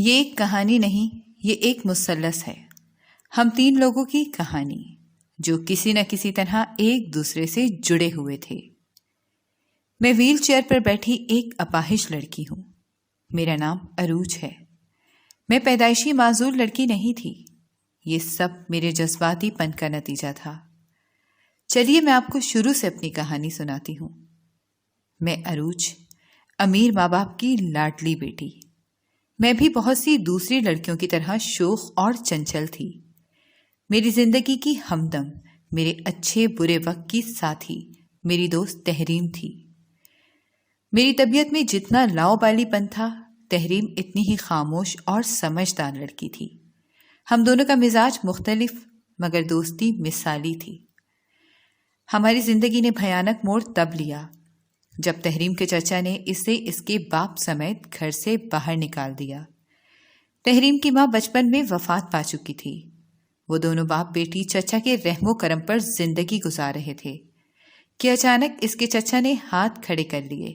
یہ ایک کہانی نہیں، یہ ایک مثلث ہے۔ ہم 3 لوگوں کی کہانی جو کسی نہ کسی طرح ایک دوسرے سے جڑے ہوئے تھے۔ میں ویل چیئر پر بیٹھی ایک اپاہج لڑکی ہوں۔ میرا نام عروج ہے۔ میں پیدائشی معذور لڑکی نہیں تھی۔ یہ سب میرے جذباتی پن کا نتیجہ تھا۔ چلیے میں آپ کو شروع سے اپنی کہانی سناتی ہوں۔ میں عروج، امیر ماں باپ کی لاڈلی بیٹی۔ میں بھی بہت سی دوسری لڑکیوں کی طرح شوخ اور چنچل تھی۔ میری زندگی کی ہمدم، میرے اچھے برے وقت کی ساتھی، میری دوست تحریم تھی۔ میری طبیعت میں جتنا لاؤبالی پن تھا، تحریم اتنی ہی خاموش اور سمجھدار لڑکی تھی۔ ہم دونوں کا مزاج مختلف مگر دوستی مثالی تھی۔ ہماری زندگی نے بھیانک موڑ تب لیا جب تحریم کے چچا نے اسے اس کے باپ سمیت گھر سے باہر نکال دیا۔ تحریم کی ماں بچپن میں وفات پا چکی تھی۔ وہ دونوں باپ بیٹی چچا کے رحم و کرم پر زندگی گزار رہے تھے کہ اچانک اس کے چچا نے ہاتھ کھڑے کر لیے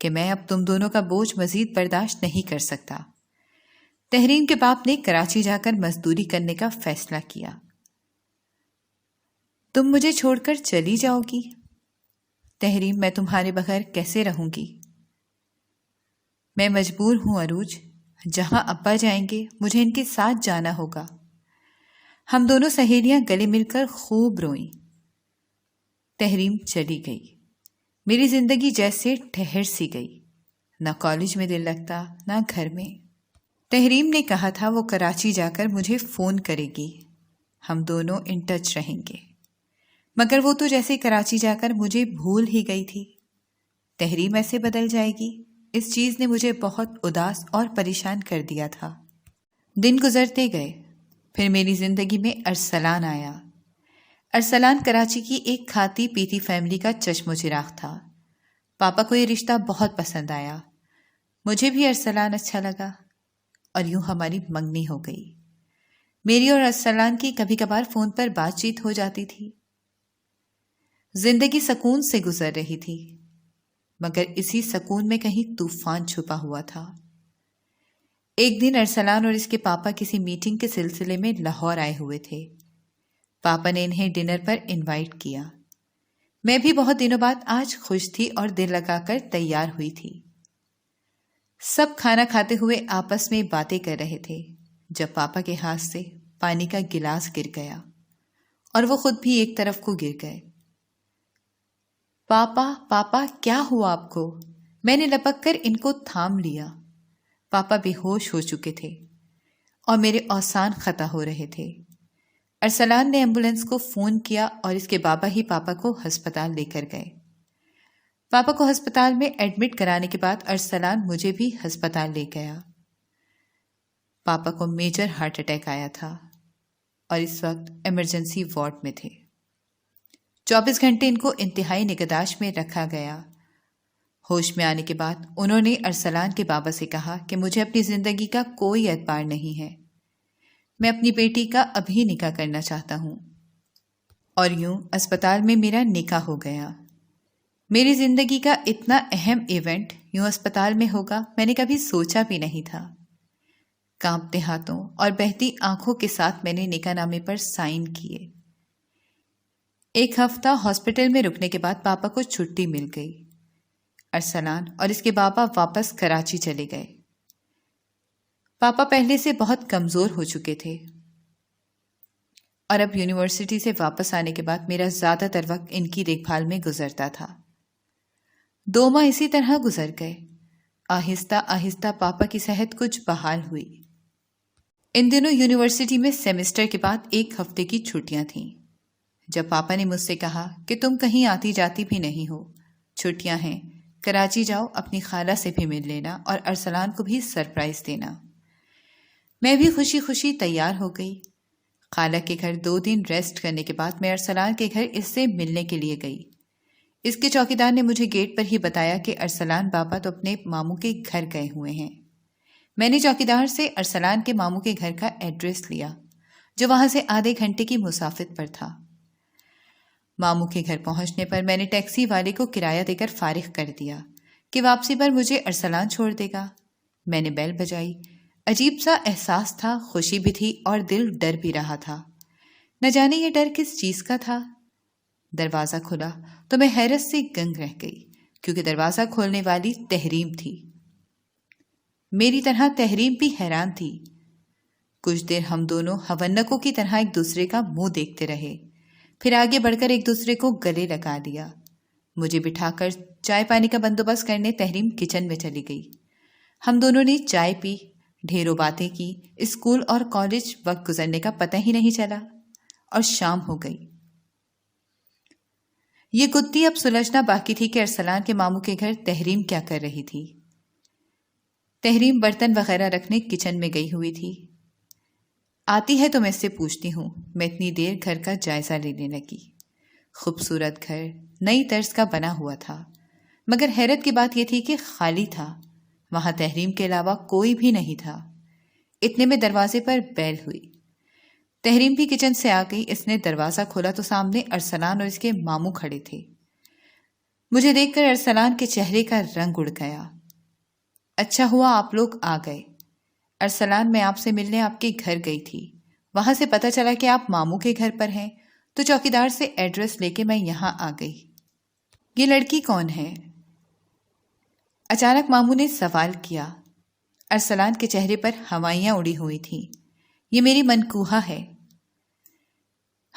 کہ میں اب تم دونوں کا بوجھ مزید برداشت نہیں کر سکتا۔ تحریم کے باپ نے کراچی جا کر مزدوری کرنے کا فیصلہ کیا۔ تم مجھے چھوڑ کر چلی جاؤ گی؟ تحریم، میں تمہارے بغیر کیسے رہوں گی؟ میں مجبور ہوں عروج، جہاں ابا جائیں گے مجھے ان کے ساتھ جانا ہوگا۔ ہم دونوں سہیلیاں گلے مل کر خوب روئیں۔ تحریم چلی گئی۔ میری زندگی جیسے ٹھہر سی گئی۔ نہ کالج میں دل لگتا، نہ گھر میں۔ تحریم نے کہا تھا وہ کراچی جا کر مجھے فون کرے گی، ہم دونوں ان ٹچ رہیں گے، مگر وہ تو جیسے کراچی جا کر مجھے بھول ہی گئی تھی۔ تحریم ایسے بدل جائے گی، اس چیز نے مجھے بہت اداس اور پریشان کر دیا تھا۔ دن گزرتے گئے، پھر میری زندگی میں ارسلان آیا۔ ارسلان کراچی کی ایک کھاتی پیتی فیملی کا چشم و چراغ تھا۔ پاپا کو یہ رشتہ بہت پسند آیا۔ مجھے بھی ارسلان اچھا لگا اور یوں ہماری منگنی ہو گئی۔ میری اور ارسلان کی کبھی کبھار فون پر بات چیت ہو جاتی تھی۔ زندگی سکون سے گزر رہی تھی، مگر اسی سکون میں کہیں طوفان چھپا ہوا تھا۔ ایک دن ارسلان اور اس کے پاپا کسی میٹنگ کے سلسلے میں لاہور آئے ہوئے تھے۔ پاپا نے انہیں ڈنر پر انوائٹ کیا۔ میں بھی بہت دنوں بعد آج خوش تھی اور دل لگا کر تیار ہوئی تھی۔ سب کھانا کھاتے ہوئے آپس میں باتیں کر رہے تھے جب پاپا کے ہاتھ سے پانی کا گلاس گر گیا اور وہ خود بھی ایک طرف کو گر گئے۔ پاپا پاپا کیا ہوا آپ کو؟ میں نے لپک کر ان کو تھام لیا۔ پاپا بے ہوش ہو چکے تھے اور میرے اوسان خطا ہو رہے تھے۔ ارسلان نے ایمبولینس کو فون کیا اور اس کے بابا ہی پاپا کو ہسپتال لے کر گئے۔ پاپا کو ہسپتال میں ایڈمٹ کرانے کے بعد ارسلان مجھے بھی ہسپتال لے گیا۔ پاپا کو میجر ہارٹ اٹیک آیا تھا اور اس وقت ایمرجنسی وارڈ میں تھے۔ 24 گھنٹے ان کو انتہائی نگہداشت میں رکھا گیا۔ ہوش میں آنے کے بعد انہوں نے ارسلان کے بابا سے کہا کہ مجھے اپنی زندگی کا کوئی اعتبار نہیں ہے، میں اپنی بیٹی کا ابھی نکاح کرنا چاہتا ہوں۔ اور یوں اسپتال میں میرا نکاح ہو گیا۔ میری زندگی کا اتنا اہم ایونٹ یوں اسپتال میں ہوگا میں نے کبھی سوچا بھی نہیں تھا۔ کانپتے ہاتھوں اور بہتی آنکھوں کے ساتھ میں نے نکاح نامے پر سائن کیے۔ 1 ہفتہ ہاسپٹل میں رکنے کے بعد پاپا کو چھٹی مل گئی۔ ارسلان اور اس کے بابا واپس کراچی چلے گئے۔ پاپا پہلے سے بہت کمزور ہو چکے تھے اور اب یونیورسٹی سے واپس آنے کے بعد میرا زیادہ تر وقت ان کی دیکھ بھال میں گزرتا تھا۔ 2 ماہ اسی طرح گزر گئے۔ آہستہ آہستہ پاپا کی صحت کچھ بحال ہوئی۔ ان دنوں یونیورسٹی میں سیمسٹر کے بعد 1 ہفتے کی چھٹیاں تھیں۔ جب پاپا نے مجھ سے کہا کہ تم کہیں آتی جاتی بھی نہیں ہو، چھٹیاں ہیں، کراچی جاؤ، اپنی خالہ سے بھی مل لینا اور ارسلان کو بھی سرپرائز دینا، میں بھی خوشی خوشی تیار ہو گئی۔ خالہ کے گھر 2 دن ریسٹ کرنے کے بعد میں ارسلان کے گھر اس سے ملنے کے لیے گئی۔ اس کے چوکیدار نے مجھے گیٹ پر ہی بتایا کہ ارسلان بابا تو اپنے ماموں کے گھر گئے ہوئے ہیں۔ میں نے چوکیدار سے ارسلان کے ماموں کے گھر کا ایڈریس لیا جو وہاں سے آدھے گھنٹے کی مسافت پر تھا۔ ماموں کے گھر پہنچنے پر میں نے ٹیکسی والے کو کرایہ دے کر فارغ کر دیا کہ واپسی پر مجھے ارسلان چھوڑ دے گا۔ میں نے بیل بجائی۔ عجیب سا احساس تھا، خوشی بھی تھی اور دل ڈر بھی رہا تھا۔ نہ جانے یہ ڈر کس چیز کا تھا۔ دروازہ کھلا تو میں حیرت سے گنگ رہ گئی، کیونکہ دروازہ کھولنے والی تحریم تھی۔ میری طرح تحریم بھی حیران تھی۔ کچھ دیر ہم دونوں ہونکوں کی طرح ایک دوسرے کا منہ دیکھتے رہے، پھر آگے بڑھ کر ایک دوسرے کو گلے لگا لیا۔ مجھے بٹھا کر چائے پانی کا بندوبست کرنے تحریم کچن میں چلی گئی۔ ہم دونوں نے چائے پی، ڈھیروں باتیں کی، اسکول اور کالج وقت گزرنے کا پتہ ہی نہیں چلا، اور شام ہو گئی۔ یہ گتی اب سلجھنا باقی تھی کہ ارسلان کے ماموں کے گھر تحریم کیا کر رہی تھی۔ تحریم برتن وغیرہ رکھنے کچن میں گئی ہوئی تھی۔ آتی ہے تو میں اس سے پوچھتی ہوں۔ میں اتنی دیر گھر کا جائزہ لینے لگی۔ خوبصورت گھر نئی طرز کا بنا ہوا تھا، مگر حیرت کی بات یہ تھی کہ خالی تھا۔ وہاں تحریم کے علاوہ کوئی بھی نہیں تھا۔ اتنے میں دروازے پر بیل ہوئی۔ تحریم بھی کچن سے آ گئی۔ اس نے دروازہ کھولا تو سامنے ارسلان اور اس کے ماموں کھڑے تھے۔ مجھے دیکھ کر ارسلان کے چہرے کا رنگ اڑ گیا۔ اچھا ہوا آپ لوگ آ گئے۔ ارسلان، میں آپ سے ملنے آپ کے گھر گئی تھی، وہاں سے پتہ چلا کہ آپ ماموں کے گھر پر ہیں، تو چوکیدار سے ایڈریس لے کے میں یہاں آ گئی۔ یہ لڑکی کون ہے؟ اچانک ماموں نے سوال کیا۔ ارسلان کے چہرے پر ہوائیاں اڑی ہوئی تھیں۔ یہ میری منکوہا ہے۔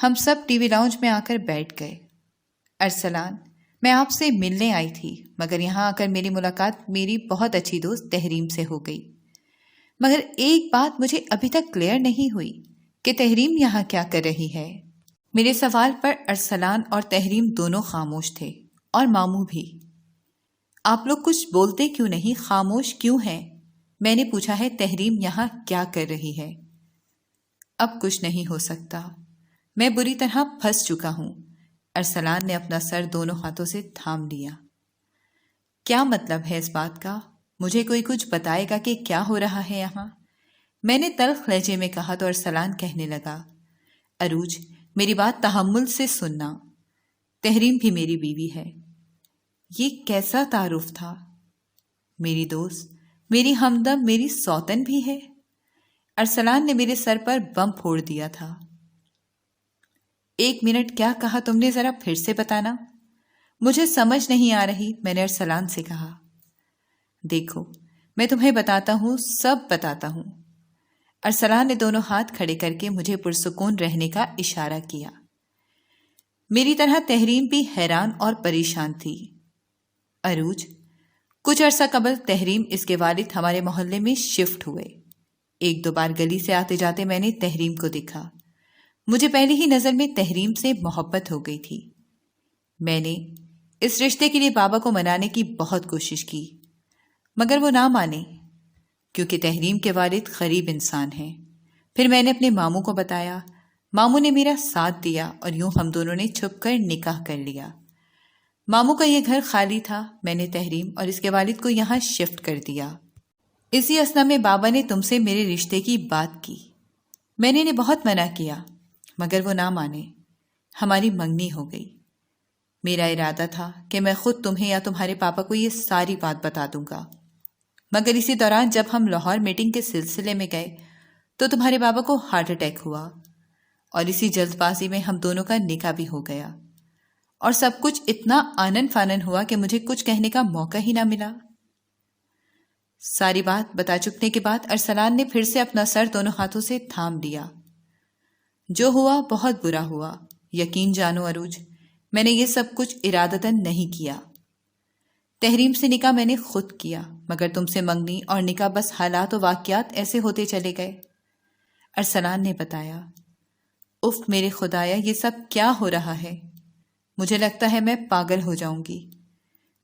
ہم سب ٹی وی لاؤنج میں آ کر بیٹھ گئے۔ ارسلان، میں آپ سے ملنے آئی تھی، مگر یہاں آ کر میری ملاقات میری بہت اچھی دوست تحریم سے ہو گئی۔ مگر ایک بات مجھے ابھی تک کلیئر نہیں ہوئی کہ تحریم یہاں کیا کر رہی ہے۔ میرے سوال پر ارسلان اور تحریم دونوں خاموش تھے، اور ماموں بھی۔ آپ لوگ کچھ بولتے کیوں نہیں، خاموش کیوں ہیں؟ میں نے پوچھا ہے، تحریم یہاں کیا کر رہی ہے؟ اب کچھ نہیں ہو سکتا، میں بری طرح پھنس چکا ہوں۔ ارسلان نے اپنا سر دونوں ہاتھوں سے تھام لیا۔ کیا مطلب ہے اس بات کا؟ مجھے کوئی کچھ بتائے گا کہ کیا ہو رہا ہے یہاں؟ میں نے تلخ لہجے میں کہا تو ارسلان کہنے لگا، عروج، میری بات تحمل سے سننا، تحریم بھی میری بیوی ہے۔ یہ کیسا تعارف تھا؟ میری دوست، میری ہمدم، میری سوتن بھی ہے۔ ارسلان نے میرے سر پر بم پھوڑ دیا تھا۔ ایک منٹ، کیا کہا تم نے؟ ذرا پھر سے بتانا، مجھے سمجھ نہیں آ رہی۔ میں نے ارسلان سے کہا، دیکھو، میں تمہیں بتاتا ہوں، سب بتاتا ہوں۔ ارسلان نے دونوں ہاتھ کھڑے کر کے مجھے پرسکون رہنے کا اشارہ کیا۔ میری طرح تحریم بھی حیران اور پریشان تھی۔ عروج، کچھ عرصہ قبل تحریم، اس کے والد ہمارے محلے میں شفٹ ہوئے۔ ایک دو بار گلی سے آتے جاتے میں نے تحریم کو دیکھا۔ مجھے پہلی ہی نظر میں تحریم سے محبت ہو گئی تھی۔ میں نے اس رشتے کے لیے بابا کو منانے کی بہت کوشش کی، مگر وہ نہ مانے، کیونکہ تحریم کے والد غریب انسان ہیں۔ پھر میں نے اپنے ماموں کو بتایا، ماموں نے میرا ساتھ دیا، اور یوں ہم دونوں نے چھپ کر نکاح کر لیا۔ ماموں کا یہ گھر خالی تھا، میں نے تحریم اور اس کے والد کو یہاں شفٹ کر دیا۔ اسی اثنا میں بابا نے تم سے میرے رشتے کی بات کی۔ میں نے انہیں بہت منع کیا، مگر وہ نہ مانے۔ ہماری منگنی ہو گئی۔ میرا ارادہ تھا کہ میں خود تمہیں یا تمہارے پاپا کو یہ ساری بات بتا دوں گا، مگر اسی دوران جب ہم لاہور میٹنگ کے سلسلے میں گئے تو تمہارے بابا کو ہارٹ اٹیک ہوا، اور اسی جلد بازی میں ہم دونوں کا نکاح بھی ہو گیا، اور سب کچھ اتنا آنن فانن ہوا کہ مجھے کچھ کہنے کا موقع ہی نہ ملا۔ ساری بات بتا چکنے کے بعد ارسلان نے پھر سے اپنا سر دونوں ہاتھوں سے تھام لیا۔ جو ہوا بہت برا ہوا، یقین جانو عروج، میں نے یہ سب کچھ ارادتاً نہیں کیا۔ تحریم سے نکاح میں نے خود کیا، مگر تم سے منگنی اور نکاح بس حالات و واقعات ایسے ہوتے چلے گئے۔ ارسلان نے بتایا۔ اف میرے خدایا، یہ سب کیا ہو رہا ہے؟ مجھے لگتا ہے میں پاگل ہو جاؤں گی۔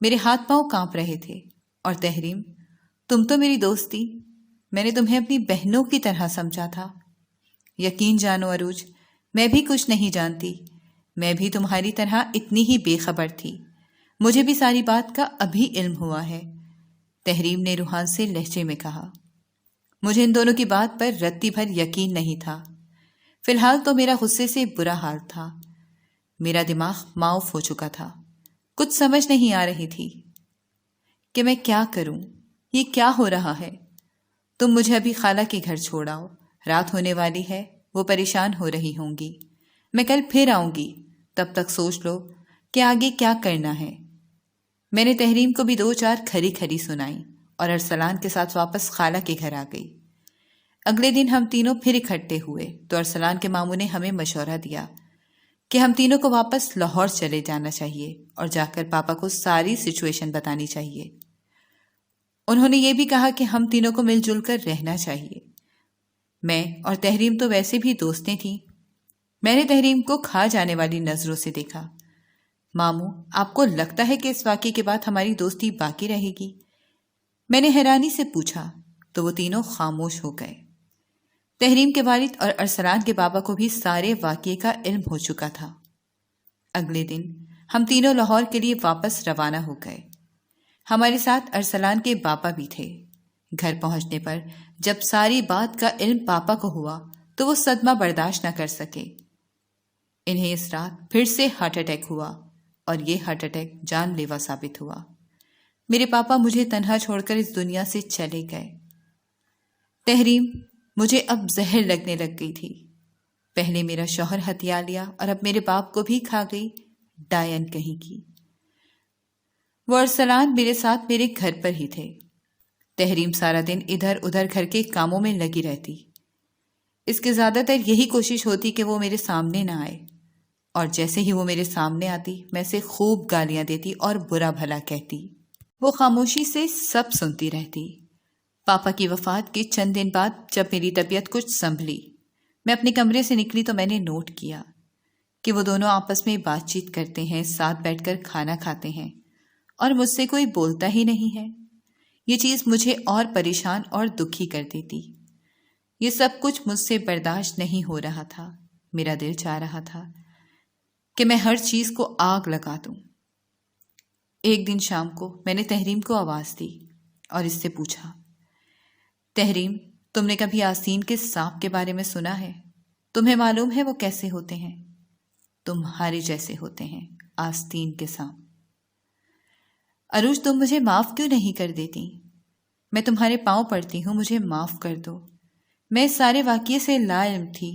میرے ہاتھ پاؤں کانپ رہے تھے۔ اور تحریم، تم تو میری دوست تھی، میں نے تمہیں اپنی بہنوں کی طرح سمجھا تھا۔ یقین جانو عروج، میں بھی کچھ نہیں جانتی، میں بھی تمہاری طرح اتنی ہی بے خبر تھی۔ مجھے بھی ساری بات کا ابھی علم ہوا ہے، تحریم نے روحان سے لہجے میں کہا۔ مجھے ان دونوں کی بات پر رتی بھر یقین نہیں تھا۔ فی الحال تو میرا غصے سے برا حال تھا، میرا دماغ معاف ہو چکا تھا، کچھ سمجھ نہیں آ رہی تھی کہ میں کیا کروں، یہ کیا ہو رہا ہے۔ تم مجھے ابھی خالہ کے گھر چھوڑ آؤ، رات ہونے والی ہے، وہ پریشان ہو رہی ہوں گی، میں کل پھر آؤں گی، تب تک سوچ لو کہ آگے کیا کرنا ہے۔ میں نے تحریم کو بھی 2-4 کھری کھری سنائی اور ارسلان کے ساتھ واپس خالہ کے گھر آ گئی۔ اگلے دن ہم تینوں پھر اکٹھے ہوئے تو ارسلان کے ماموں نے ہمیں مشورہ دیا کہ ہم تینوں کو واپس لاہور چلے جانا چاہیے اور جا کر پاپا کو ساری سچویشن بتانی چاہیے۔ انہوں نے یہ بھی کہا کہ ہم تینوں کو مل جل کر رہنا چاہیے۔ میں اور تحریم تو ویسے بھی دوستیں تھیں۔ میں نے تحریم کو کھا جانے والی نظروں سے دیکھا۔ ماموں، آپ کو لگتا ہے کہ اس واقعے کے بعد ہماری دوستی باقی رہے گی؟ میں نے حیرانی سے پوچھا تو وہ تینوں خاموش ہو گئے۔ تحریم کے والد اور ارسلان کے بابا کو بھی سارے واقعے کا علم ہو چکا تھا۔ اگلے دن ہم تینوں لاہور کے لیے واپس روانہ ہو گئے۔ ہمارے ساتھ ارسلان کے بابا بھی تھے۔ گھر پہنچنے پر جب ساری بات کا علم پاپا کو ہوا تو وہ صدمہ برداشت نہ کر سکے۔ انہیں اس رات پھر سے ہارٹ اٹیک ہوا اور یہ ہارٹ اٹیک جان لیوا ثابت ہوا۔ میرے پاپا مجھے تنہا چھوڑ کر اس دنیا سے چلے گئے۔ تحریم مجھے اب زہر لگنے لگ گئی تھی۔ پہلے میرا شوہر ہتھیا لیا اور اب میرے باپ کو بھی کھا گئی، ڈائن کہیں کی۔ وہ ارسلان میرے ساتھ میرے گھر پر ہی تھے۔ تحریم سارا دن ادھر ادھر گھر کے کاموں میں لگی رہتی۔ اس کی زیادہ تر یہی کوشش ہوتی کہ وہ میرے سامنے نہ آئے، اور جیسے ہی وہ میرے سامنے آتی میں اسے خوب گالیاں دیتی اور برا بھلا کہتی۔ وہ خاموشی سے سب سنتی رہتی۔ پاپا کی وفات کے چند دن بعد جب میری طبیعت کچھ سنبھلی، میں اپنے کمرے سے نکلی تو میں نے نوٹ کیا کہ وہ دونوں آپس میں بات چیت کرتے ہیں، ساتھ بیٹھ کر کھانا کھاتے ہیں، اور مجھ سے کوئی بولتا ہی نہیں ہے۔ یہ چیز مجھے اور پریشان اور دکھی کر دیتی۔ یہ سب کچھ مجھ سے برداشت نہیں ہو رہا تھا۔ میرا دل چاہ رہا تھا کہ میں ہر چیز کو آگ لگا دوں۔ ایک دن شام کو میں نے تحریم کو آواز دی اور اس سے پوچھا، تحریم، تم نے کبھی آستین کے سانپ کے بارے میں سنا ہے؟ تمہیں معلوم ہے وہ کیسے ہوتے ہیں؟ تمہارے جیسے ہوتے ہیں آستین کے سانپ۔ عروج، تم مجھے معاف کیوں نہیں کر دیتی؟ میں تمہارے پاؤں پڑتی ہوں، مجھے معاف کر دو۔ میں اس سارے واقعے سے لا علم تھی۔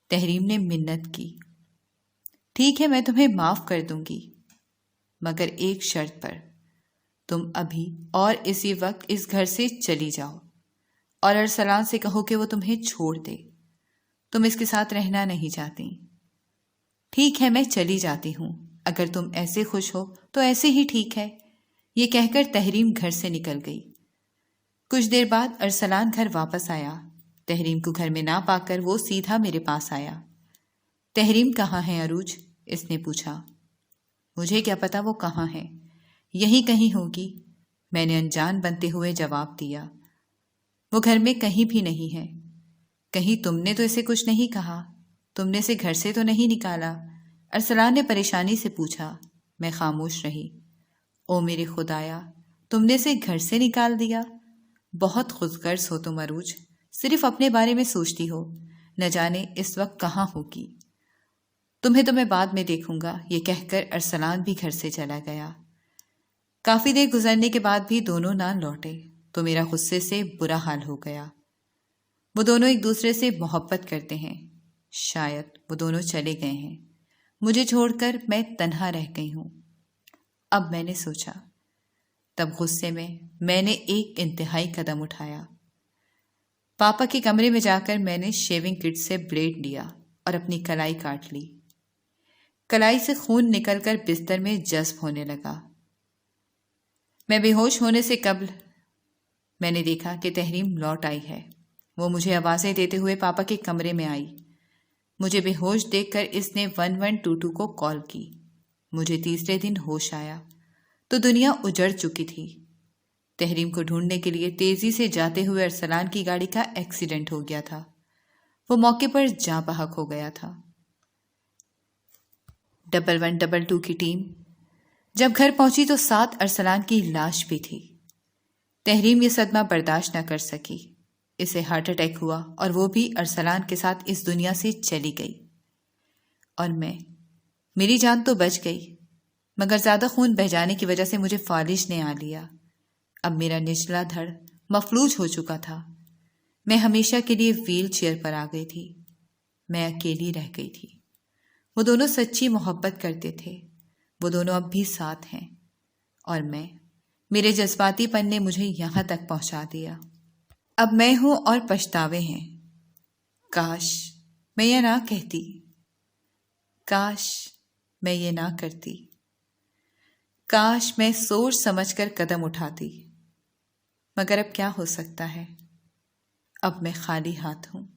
تحریم نے منت کی۔ ٹھیک ہے، میں تمہیں معاف کر دوں گی، مگر ایک شرط پر۔ تم ابھی اور اسی وقت اس گھر سے چلی جاؤ اور ارسلان سے کہو کہ وہ تمہیں چھوڑ دے۔ تم اس کے ساتھ رہنا نہیں چاہتی۔ ٹھیک ہے، میں چلی جاتی ہوں، اگر تم ایسے خوش ہو تو ایسے ہی ٹھیک ہے۔ یہ کہہ کر تحریم گھر سے نکل گئی۔ کچھ دیر بعد ارسلان گھر واپس آیا۔ تحریم کو گھر میں نہ پا کر وہ سیدھا میرے پاس آیا۔ تحریم کہاں ہے عروج؟ اس نے پوچھا۔ مجھے کیا پتا وہ کہاں ہے، یہیں کہیں ہوگی، میں نے انجان بنتے ہوئے جواب دیا۔ وہ گھر میں کہیں بھی نہیں ہے۔ کہیں تم نے تو اسے کچھ نہیں کہا؟ تم نے اسے گھر سے تو نہیں نکالا؟ ارسلان نے پریشانی سے پوچھا۔ میں خاموش رہی۔ او میرے خدایا، تم نے اسے گھر سے نکال دیا؟ بہت خود غرض ہو تم عروج، صرف اپنے بارے میں سوچتی ہو، نہ جانے اس وقت کہاں ہوگی۔ تمہیں تو میں بعد میں دیکھوں گا، یہ کہہ کر ارسلان بھی گھر سے چلا گیا۔ کافی دیر گزرنے کے بعد بھی دونوں نہ لوٹے تو میرا غصے سے برا حال ہو گیا۔ وہ دونوں ایک دوسرے سے محبت کرتے ہیں، شاید وہ دونوں چلے گئے ہیں، مجھے چھوڑ کر میں تنہا رہ گئی ہوں۔ اب میں نے سوچا، تب غصے میں نے ایک انتہائی قدم اٹھایا۔ پاپا کے کمرے میں جا کر میں نے شیونگ کٹ سے بلیڈ لیا اور اپنی کلائی کاٹ لی۔ کلائی سے خون نکل کر بستر میں جذب ہونے لگا۔ میں بے ہوش ہونے سے قبل میں نے دیکھا کہ تحریم لوٹ آئی ہے۔ وہ مجھے آوازیں دیتے ہوئے پاپا کے کمرے میں آئی۔ مجھے بے ہوش دیکھ کر اس نے 1122 کو کال کی۔ مجھے تیسرے دن ہوش آیا تو دنیا اجڑ چکی تھی۔ تحریم کو ڈھونڈنے کے لیے تیزی سے جاتے ہوئے ارسلان کی گاڑی کا ایکسیڈنٹ ہو گیا تھا۔ وہ موقع پر جاں بحق ہو گیا تھا۔ 1122 کی ٹیم جب گھر پہنچی تو ساتھ ارسلان کی لاش بھی تھی۔ تحریم یہ صدمہ برداشت نہ کر سکی۔ اسے ہارٹ اٹیک ہوا اور وہ بھی ارسلان کے ساتھ اس دنیا سے چلی گئی۔ اور میری جان تو بچ گئی، مگر زیادہ خون بہہ جانے کی وجہ سے مجھے فالج نے آ لیا۔ اب میرا نچلا دھڑ مفلوج ہو چکا تھا۔ میں ہمیشہ کے لیے ویل چیئر پر آ گئی تھی۔ میں اکیلی رہ گئی تھی۔ وہ دونوں سچی محبت کرتے تھے۔ وہ دونوں اب بھی ساتھ ہیں، اور میرے جذباتی پن نے مجھے یہاں تک پہنچا دیا۔ اب میں ہوں اور پچھتاوے ہیں۔ کاش میں یہ نہ کہتی، کاش میں یہ نہ کرتی، کاش میں سوچ سمجھ کر قدم اٹھاتی، مگر اب کیا ہو سکتا ہے؟ اب میں خالی ہاتھ ہوں۔